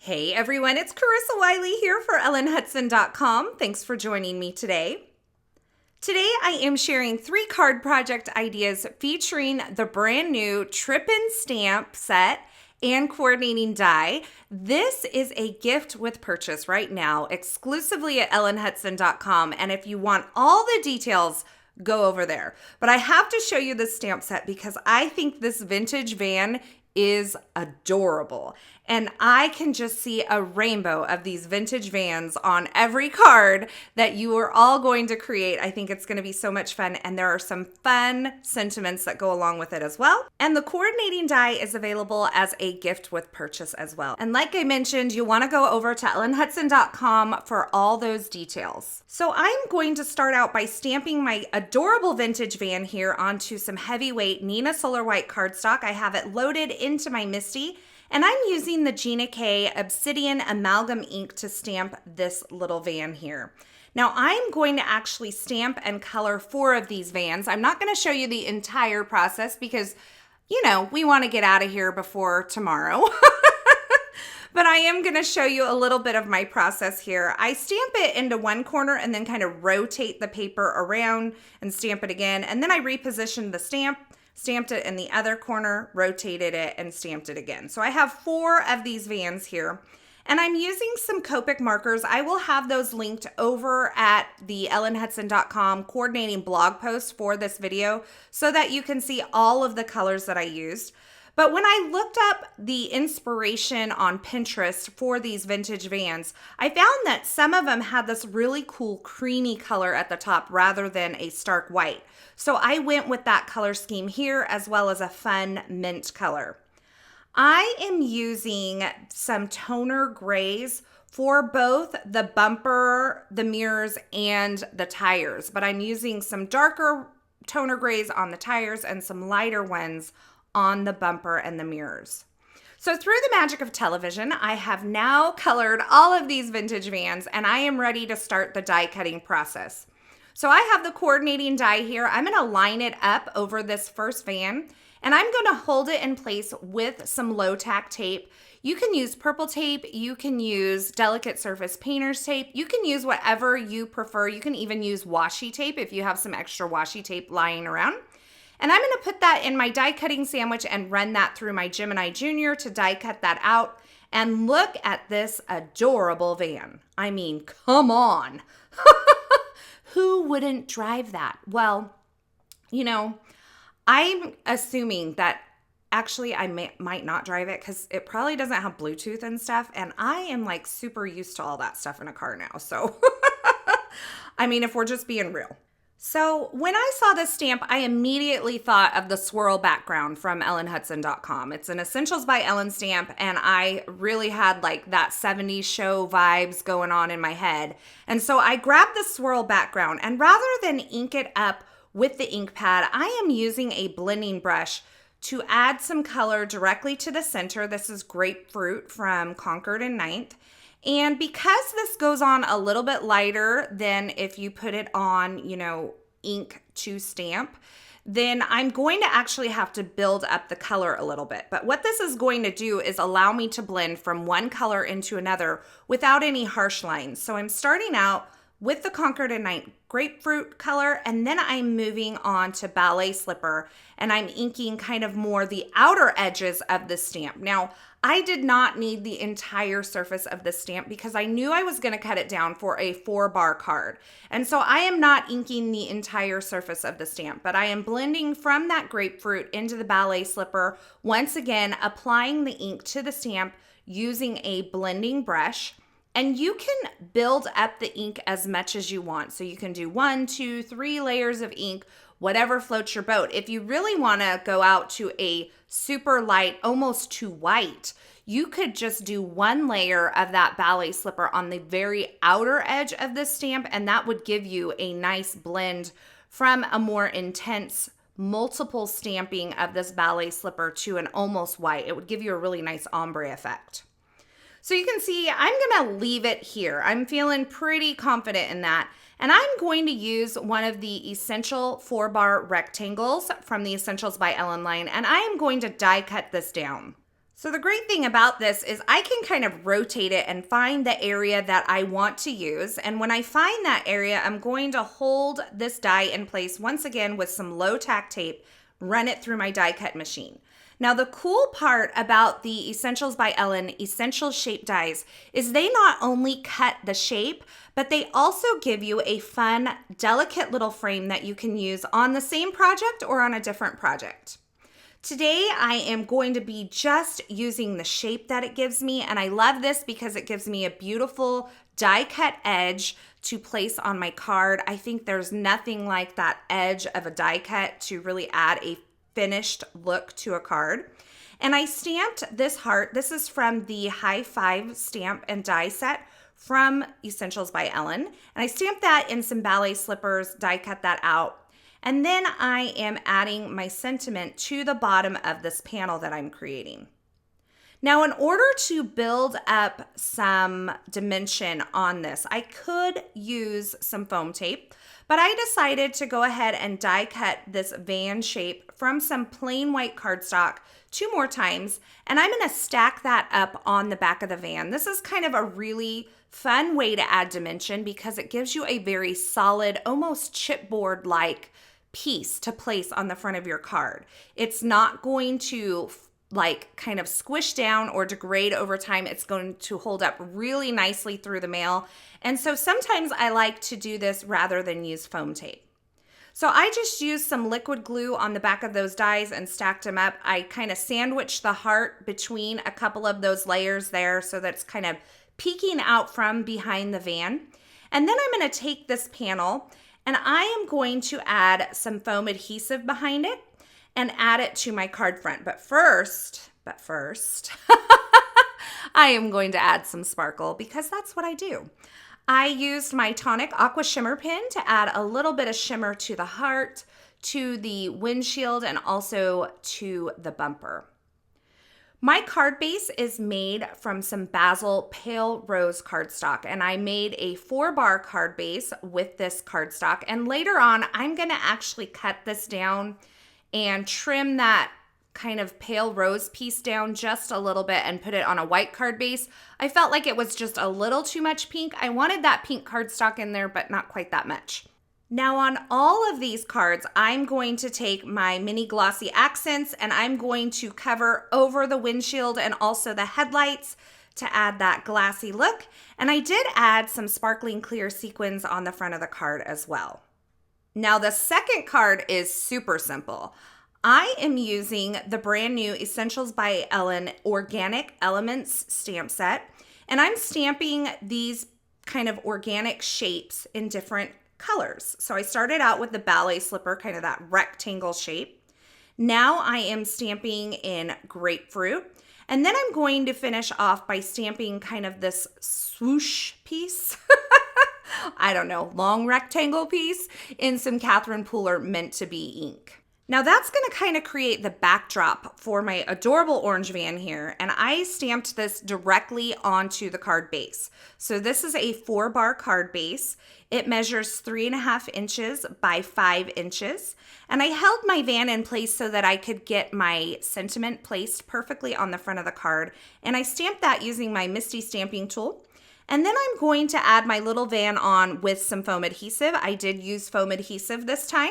Hey everyone, it's Carissa Wiley here for EllenHudson.com. Thanks for joining me today. Today I am sharing 3 card project ideas featuring the brand new Trippin stamp set and coordinating die. This is a gift with purchase right now, exclusively at EllenHudson.com. And if you want all the details, go over there. But I have to show you this stamp set because I think this vintage van is adorable. And I can just see a rainbow of these vintage vans on every card that you are all going to create. I think it's going to be so much fun, and there are some fun sentiments that go along with it as well. And the coordinating die is available as a gift with purchase as well. And like I mentioned, you want to go over to EllenHudson.com for all those details. So I'm going to start out by stamping my adorable vintage van here onto some heavyweight Neenah Solar White cardstock. I have it loaded into my Misty, and I'm using the Gina K Obsidian Amalgam ink to stamp this little van here. Now I'm going to actually stamp and color 4 of these vans. I'm not going to show you the entire process because, you know, we want to get out of here before tomorrow. But I am going to show you a little bit of my process here. I stamp it into one corner and then kind of rotate the paper around and stamp it again. And then I reposition the stamp, stamped it in the other corner, rotated it, and stamped it again. So I have 4 of these vans here. And I'm using some Copic markers. I will have those linked over at the EllenHudson.com coordinating blog post for this video so that you can see all of the colors that I used. But when I looked up the inspiration on Pinterest for these vintage vans, I found that some of them had this really cool creamy color at the top rather than a stark white. So I went with that color scheme here as well as a fun mint color. I am using some toner grays for both the bumper, the mirrors, and the tires. But I'm using some darker toner grays on the tires and some lighter ones on the bumper and the mirrors. So through the magic of television, I have now colored all of these vintage vans and I am ready to start the die cutting process. So I have the coordinating die here. I'm going to line it up over this first van and I'm going to hold it in place with some low tack tape. You can use purple tape, you can use delicate surface painter's tape, you can use whatever you prefer. You can even use washi tape if you have some extra washi tape lying around. And I'm going to put that in my die cutting sandwich and run that through my Gemini Junior to die cut that out. And look at this adorable van. I mean, come on. Who wouldn't drive that? Well, you know, I'm assuming that actually I might not drive it because it probably doesn't have Bluetooth and stuff. And I am like super used to all that stuff in a car now. So, I mean, if we're just being real. So when I saw this stamp, I immediately thought of the swirl background from EllenHudson.com. It's an Essentials by Ellen stamp, and I really had like that 70s show vibes going on in my head. And so I grabbed the swirl background, and rather than ink it up with the ink pad, I am using a blending brush to add some color directly to the center. This is Grapefruit from Concord and Ninth. And because this goes on a little bit lighter than if you put it on, you know, ink to stamp, then I'm going to actually have to build up the color a little bit. But what this is going to do is allow me to blend from one color into another without any harsh lines. So I'm starting out with the Concord and Ninth Grapefruit color, and then I'm moving on to Ballet Slipper, and I'm inking kind of more the outer edges of the stamp. Now, I did not need the entire surface of the stamp because I knew I was going to cut it down for a 4-bar card. And so I am not inking the entire surface of the stamp, but I am blending from that grapefruit into the Ballet Slipper, once again applying the ink to the stamp using a blending brush. And you can build up the ink as much as you want. So you can do 1, 2, 3 layers of ink, whatever floats your boat. If you really want to go out to a super light, almost to white, you could just do 1 layer of that Ballet Slipper on the very outer edge of this stamp, and that would give you a nice blend from a more intense multiple stamping of this Ballet Slipper to an almost white. It would give you a really nice ombre effect. So you can see I'm going to leave it here. I'm feeling pretty confident in that. And I'm going to use one of the Essential 4-bar rectangles from the Essentials by Ellen line, and I am going to die cut this down. So the great thing about this is I can kind of rotate it and find the area that I want to use. And when I find that area, I'm going to hold this die in place once again with some low tack tape, run it through my die cut machine. Now the cool part about the Essentials by Ellen Essential Shape dies is they not only cut the shape, but they also give you a fun, delicate little frame that you can use on the same project or on a different project. Today, I am going to be just using the shape that it gives me, and I love this because it gives me a beautiful die cut edge to place on my card. I think there's nothing like that edge of a die cut to really add a finished look to a card. And I stamped this heart. This is from the High Five stamp and die set from Essentials by Ellen. And I stamped that in some ballet slippers, die cut that out. And then I am adding my sentiment to the bottom of this panel that I'm creating. Now, in order to build up some dimension on this, I could use some foam tape, but I decided to go ahead and die cut this van shape from some plain white cardstock 2 more times, and I'm going to stack that up on the back of the van. This is kind of a really fun way to add dimension because it gives you a very solid, almost chipboard-like piece to place on the front of your card. It's not going to kind of squish down or degrade over time. It's going to hold up really nicely through the mail. And so sometimes I like to do this rather than use foam tape. So I just used some liquid glue on the back of those dies and stacked them up. I kind of sandwiched the heart between a couple of those layers there so that it's kind of peeking out from behind the van. And then I'm going to take this panel and I am going to add some foam adhesive behind it and add it to my card front. But first, I am going to add some sparkle because that's what I do. I used my Tonic Aqua Shimmer Pen to add a little bit of shimmer to the heart, to the windshield, and also to the bumper. My card base is made from some Basil Pale Rose cardstock, and I made a 4-bar card base with this cardstock. And later on, I'm going to actually cut this down and trim that kind of pale rose piece down just a little bit and put it on a white card base. I felt like it was just a little too much pink. I wanted that pink cardstock in there, but not quite that much. Now on all of these cards, I'm going to take my mini glossy accents and I'm going to cover over the windshield and also the headlights to add that glassy look. And I did add some sparkling clear sequins on the front of the card as well. Now the second card is super simple. I am using the brand new Essentials by Ellen Organic Elements stamp set, and I'm stamping these kind of organic shapes in different colors. So I started out with the ballet slipper, kind of that rectangle shape. Now I am stamping in grapefruit, and then I'm going to finish off by stamping kind of this swoosh piece. I don't know, long rectangle piece in some Catherine Pooler Meant to Be ink. Now that's going to kind of create the backdrop for my adorable orange van here, and I stamped this directly onto the card base. So this is a 4-bar card base. It measures 3.5 inches by 5 inches, and I held my van in place so that I could get my sentiment placed perfectly on the front of the card, and I stamped that using my Misty stamping tool. And then I'm going to add my little van on with some foam adhesive. I did use foam adhesive this time.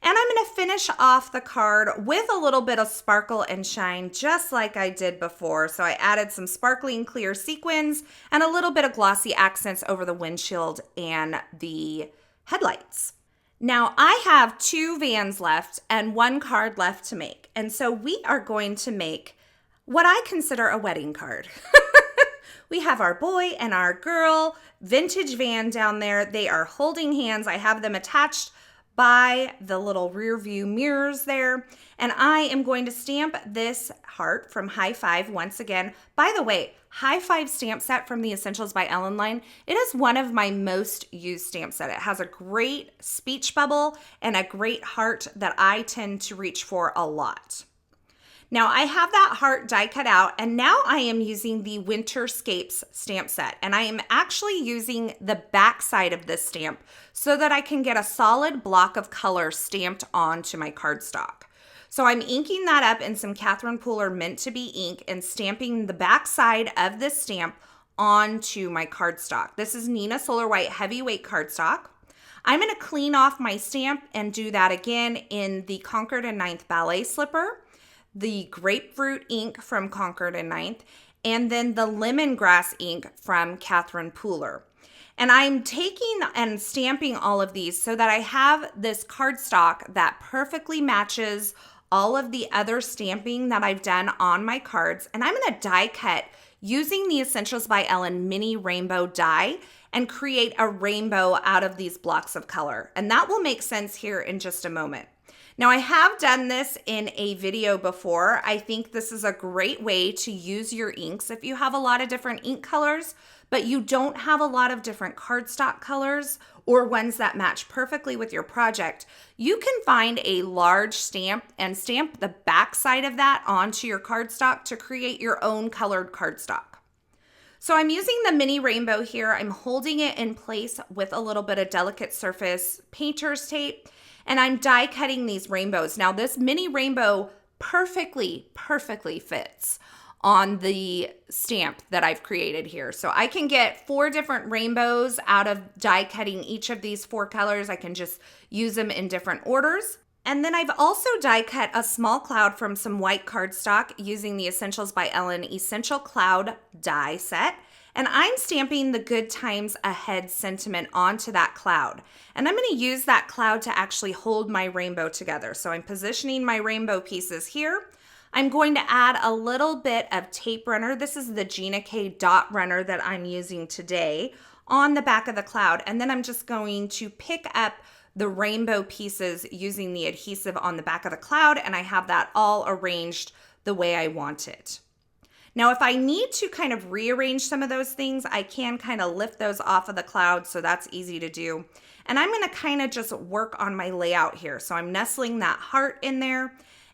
And I'm going to finish off the card with a little bit of sparkle and shine, just like I did before. So I added some sparkling clear sequins and a little bit of glossy accents over the windshield and the headlights. Now I have 2 vans left and 1 card left to make. And so we are going to make what I consider a wedding card. We have our boy and our girl vintage van down there. They are holding hands. I have them attached by the little rear view mirrors there. And I am going to stamp this heart from High Five once again. By the way, High Five stamp set from the Essentials by Ellen line. It is one of my most used stamp set. It has a great speech bubble and a great heart that I tend to reach for a lot. Now I have that heart die cut out, and now I am using the Winterscapes stamp set, and I am actually using the back side of this stamp so that I can get a solid block of color stamped onto my cardstock. So I'm inking that up in some Catherine Pooler meant to be ink and stamping the back side of this stamp onto my cardstock. This is Neenah Solar White heavyweight cardstock. I'm going to clean off my stamp and do that again in the Concord and Ninth Ballet Slipper, the grapefruit ink from Concord and Ninth, and then the lemongrass ink from Catherine Pooler. And I'm taking and stamping all of these so that I have this cardstock that perfectly matches all of the other stamping that I've done on my cards. And I'm going to die cut using the Essentials by Ellen mini rainbow die and create a rainbow out of these blocks of color. And that will make sense here in just a moment. Now, I have done this in a video before. I think this is a great way to use your inks if you have a lot of different ink colors, but you don't have a lot of different cardstock colors or ones that match perfectly with your project. You can find a large stamp and stamp the back side of that onto your cardstock to create your own colored cardstock. So I'm using the mini rainbow here. I'm holding it in place with a little bit of delicate surface painter's tape, and I'm die cutting these rainbows. Now this mini rainbow perfectly fits on the stamp that I've created here. So I can get 4 different rainbows out of die cutting each of these 4 colors. I can just use them in different orders. And then I've also die cut a small cloud from some white cardstock using the Essentials by Ellen Essential Cloud die set. And I'm stamping the good times ahead sentiment onto that cloud. And I'm going to use that cloud to actually hold my rainbow together. So I'm positioning my rainbow pieces here. I'm going to add a little bit of tape runner. This is the Gina K dot runner that I'm using today on the back of the cloud. And then I'm just going to pick up the rainbow pieces using the adhesive on the back of the cloud, and I have that all arranged the way I want it. Now, if I need to kind of rearrange some of those things, I can kind of lift those off of the cloud, so that's easy to do. And I'm going to kind of just work on my layout here. So I'm nestling that heart in there.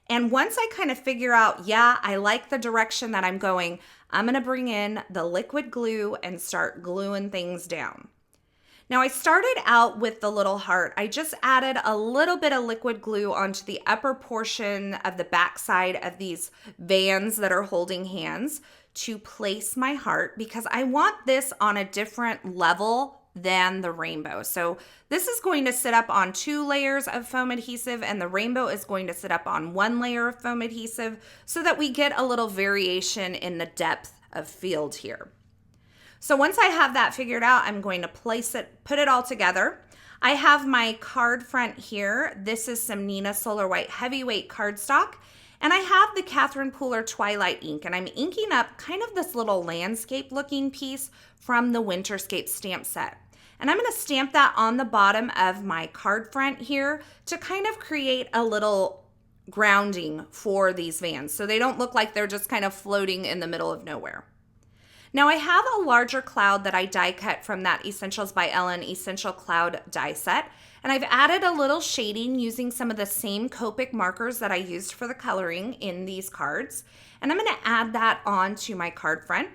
And once I kind of figure out, yeah, I like the direction that I'm going, I'm going to bring in the liquid glue and start gluing things down. Now I started out with the little heart. I just added a little bit of liquid glue onto the upper portion of the back side of these vans that are holding hands to place my heart because I want this on a different level than the rainbow. So this is going to sit up on 2 layers of foam adhesive and the rainbow is going to sit up on 1 layer of foam adhesive so that we get a little variation in the depth of field here. So once I have that figured out, I'm going to place it, put it all together. I have my card front here. This is some Neenah Solar White heavyweight cardstock. And I have the Catherine Pooler Twilight ink. And I'm inking up kind of this little landscape looking piece from the Winterscape stamp set. And I'm going to stamp that on the bottom of my card front here to kind of create a little grounding for these vans. So they don't look like they're just kind of floating in the middle of nowhere. Now I have a larger cloud that I die cut from that Essentials by Ellen Essential Cloud die set, and I've added a little shading using some of the same Copic markers that I used for the coloring in these cards, and I'm going to add that onto my card front.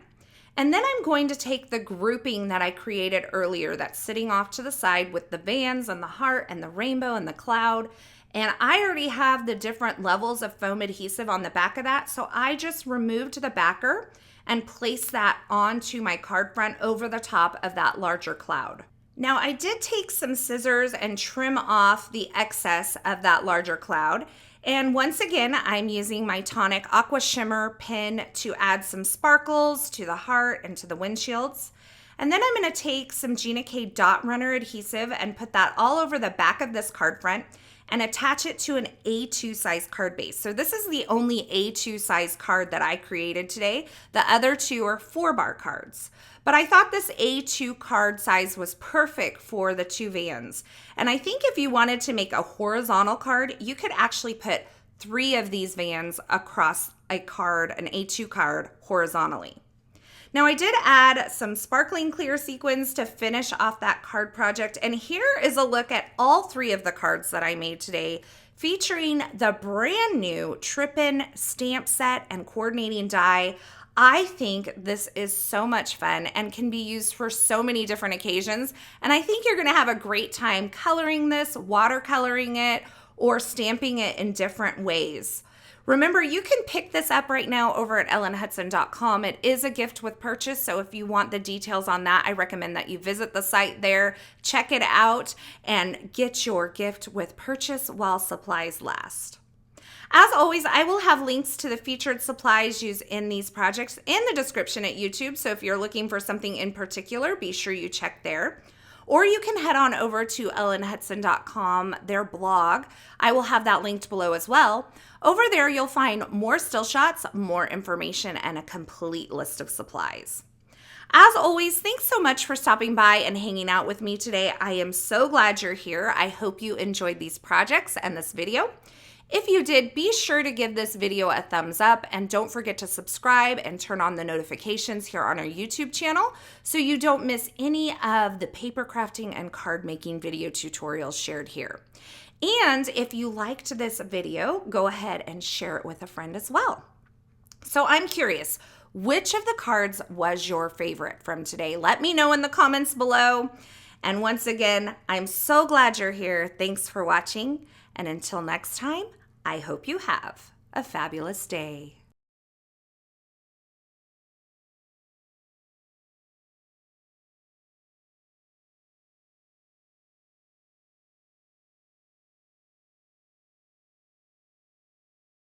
And then I'm going to take the grouping that I created earlier that's sitting off to the side with the vans and the heart and the rainbow and the cloud, and I already have the different levels of foam adhesive on the back of that, so I just removed the backer and place that onto my card front over the top of that larger cloud. Now I did take some scissors and trim off the excess of that larger cloud. And once again, I'm using my Tonic Aqua Shimmer pen to add some sparkles to the heart and to the windshields. And then I'm going to take some Gina K dot runner adhesive and put that all over the back of this card front and attach it to an A2 size card base. So this is the only A2 size card that I created today. The other 2 are 4-bar cards. But I thought this A2 card size was perfect for the 2 vans. And I think if you wanted to make a horizontal card, you could actually put 3 of these vans across a card, an A2 card, horizontally. Now I did add some sparkling clear sequins to finish off that card project, and here is a look at all 3 of the cards that I made today, featuring the brand new Trippin stamp set and coordinating die. I think this is so much fun and can be used for so many different occasions, and I think you're going to have a great time coloring this, watercoloring it, or stamping it in different ways. Remember, you can pick this up right now over at ellenhudson.com. It is a gift with purchase, so if you want the details on that, I recommend that you visit the site there, check it out, and get your gift with purchase while supplies last. As always, I will have links to the featured supplies used in these projects in the description at YouTube, so if you're looking for something in particular, be sure you check there. Or you can head on over to ellenhudson.com, their blog. I will have that linked below as well. Over there, you'll find more still shots, more information, and a complete list of supplies. As always, thanks so much for stopping by and hanging out with me today. I am so glad you're here. I hope you enjoyed these projects and this video. If you did, be sure to give this video a thumbs up and don't forget to subscribe and turn on the notifications here on our YouTube channel so you don't miss any of the paper crafting and card making video tutorials shared here. And if you liked this video, go ahead and share it with a friend as well. So I'm curious, which of the cards was your favorite from today? Let me know in the comments below. And once again, I'm so glad you're here. Thanks for watching. And until next time, I hope you have a fabulous day.